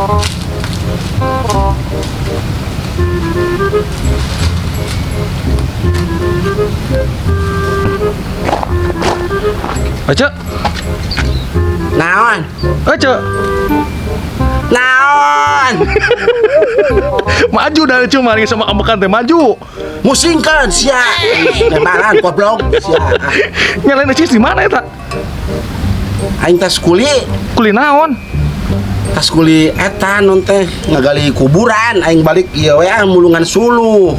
Aja. Naon? Aja. Naon? Maju dari cuma nih sama ambekan teh maju. Musingkeun sia. Nembalan goblok sia. Nyalain acis di mana eta? Aing tas kuli, Kuli naon? tas kuli eta non teh ngagali kuburan aing balik ieu we mulungan sulu.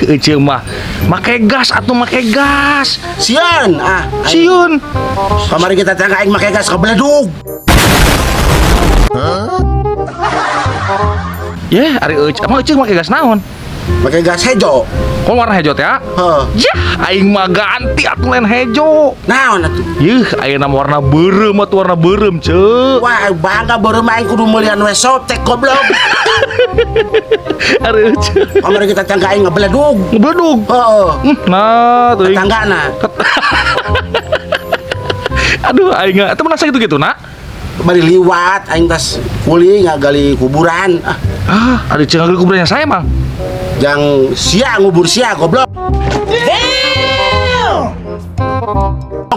Ece mah make gas atuh make gas. Sieun Siun. kamari kita tangga aing make gas kabledug. Ye, ari ece, emang ece make gas naon? Make gas hejo. Kok warna hijau teh? Heuh. Yah, aing mah ganti atuh lain hijau. Naon atuh? Yeuh, ayeuna warna beureum atuh warna beureum, Ceu. Wah, bangga beureum aing kudu meulieun we sotek goblok. Ari ece. Kamari kita tangga aing ngebledug. Ngebledug. Heeh. Nah, tuh. Tetanggana. Aduh, aing eta menang gitu-gitu, nak. Bari liwat aing tas kuli ngagali kuburan. Ada cenah kuburannya saya, Mang. Yang sia ngubur sia goblok.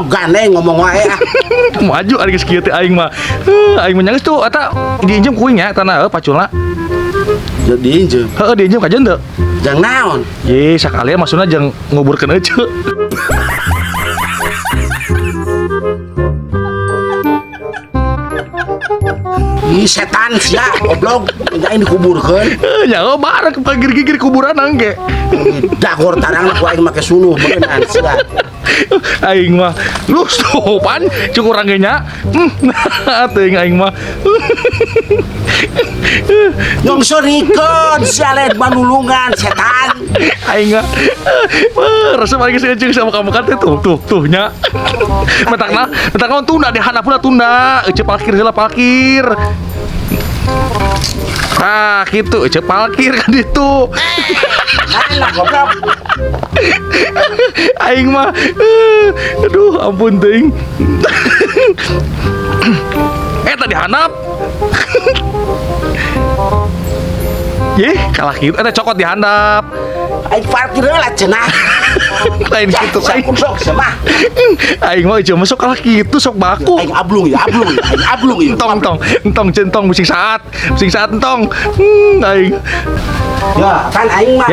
Gane ngomong wae Maju ari geus kieu teh aing mah. Aing mah nyanggeus tuh eta diinjem kuing nya tanah paculna. Jadi injeun. Heeh, diinjem ka jeung teu. Jang naon? Ye, sakalian maksudna jeung nguburkeun ece. Ih setan sia goblok. Nya ini dikuburkeun. Ya bareng pagir-gigir kuburan angge. Dagor tarang ku aing make suluh beuneuan sia. Aing mah lu sopan cukur ranggenya. Teuing aing mah. Nyongsorikeun sia lain manulungan setan. Aing mah resep aing geus cing sama kamu kan tuh nya. Metakna tunda di handapna tunda. Ece parkir heula parkir. Gitu, ece parkir kan itu. Alah goblok. Aing mah aduh ampun teuing. Tadi handap. Ye, kalah gitu. Cokot di handap. Aing parkir heula cenah. Lain gitu Sia aing. goblok sia Aing mah cuma sok kalah gitu sok baku. Aing ablung ya. Aing ablung ya. Entong centong musik saat entong. Aing. Ya, kan aing mah.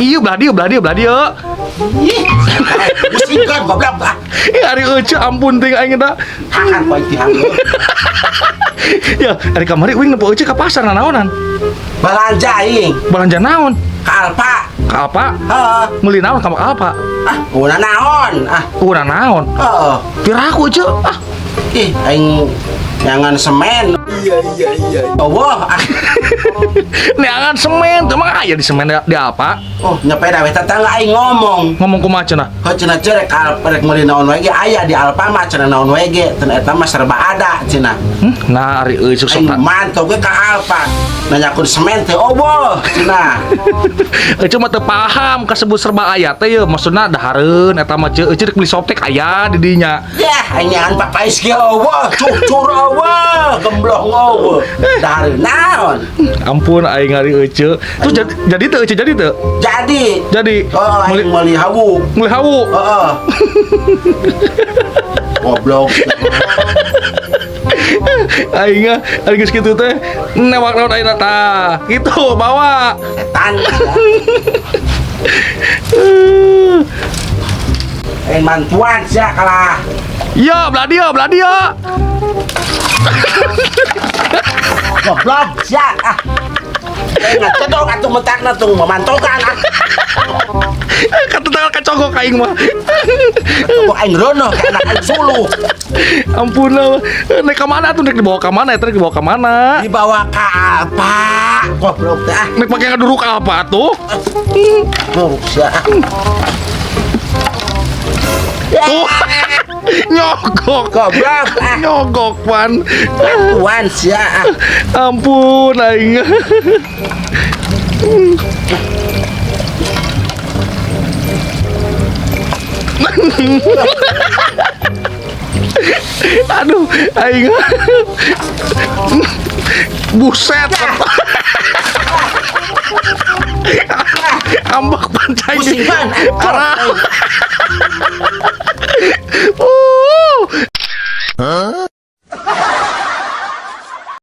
Ieu belah dieu. Ih. Musingkeun goblok. Ari ece ampun teuing aing eta. Hakan poe tihanggeun. Ya, ari kamari uing nempo ece ka pasar naonan. Balanja aing. Balanja naon? Ka Alfa. Ka apa? Heeh. Meuli naon ka apa? Ulah naon? Urang naon? Heeh. Piraku ece. Ih, aing nyangan semen. Iya. Allah. Neangan semen, tuh emang aya di semen di apa? Oh, nyepeda we tetangga aing ngomong. Ngomong kumaha cenah? Heuh cenah cerek rek meuli naon wae ge aya di Alfa mah cenah naon wae ge. Teu eta mah serba ada cenah. Nah, ari euy sok Aing mantau ge ka Alfa. Nanyakeun semen teh oboh cenah. Ece mah teu paham kasebut serba aya teh ye, maksudna dahareun eta mah ece rek beli softtek aya di dinya. Yah, aing nyangan papais ge oboh, cucur oboh, gemblong oboh. Dahareun naon? Ampun aing ari ece. Terus jadi teu ece jadi teu? Jadi. Oh, aing meuli hawu. Mulai hawu. Heeh. Goblok. Aing geus kitu teh newak naon ayeuna tah. Kitu bawa. Setan. Mantuan sia kalah. Ya, belah dia. Goblok sia. Ngacedok atuh mentakna tuh memantokan. Kata tanggal kacogok aing mah. Kok aing rono ka anak aing suluh. Ampun lah. Naik ke mana tuh? Naik dibawa ke mana? Naik dibawa ke mana? Dibawa ke apa? Goblok teh. Naik pakai ngeduruk apa tuh? Buruk sia. Tuh. Nyogok. Goblok. Nyogok pan. Tuan sia. Ampun aing. Aduh, aing. Buset. Ambak pancai. Pusing kan? Arah.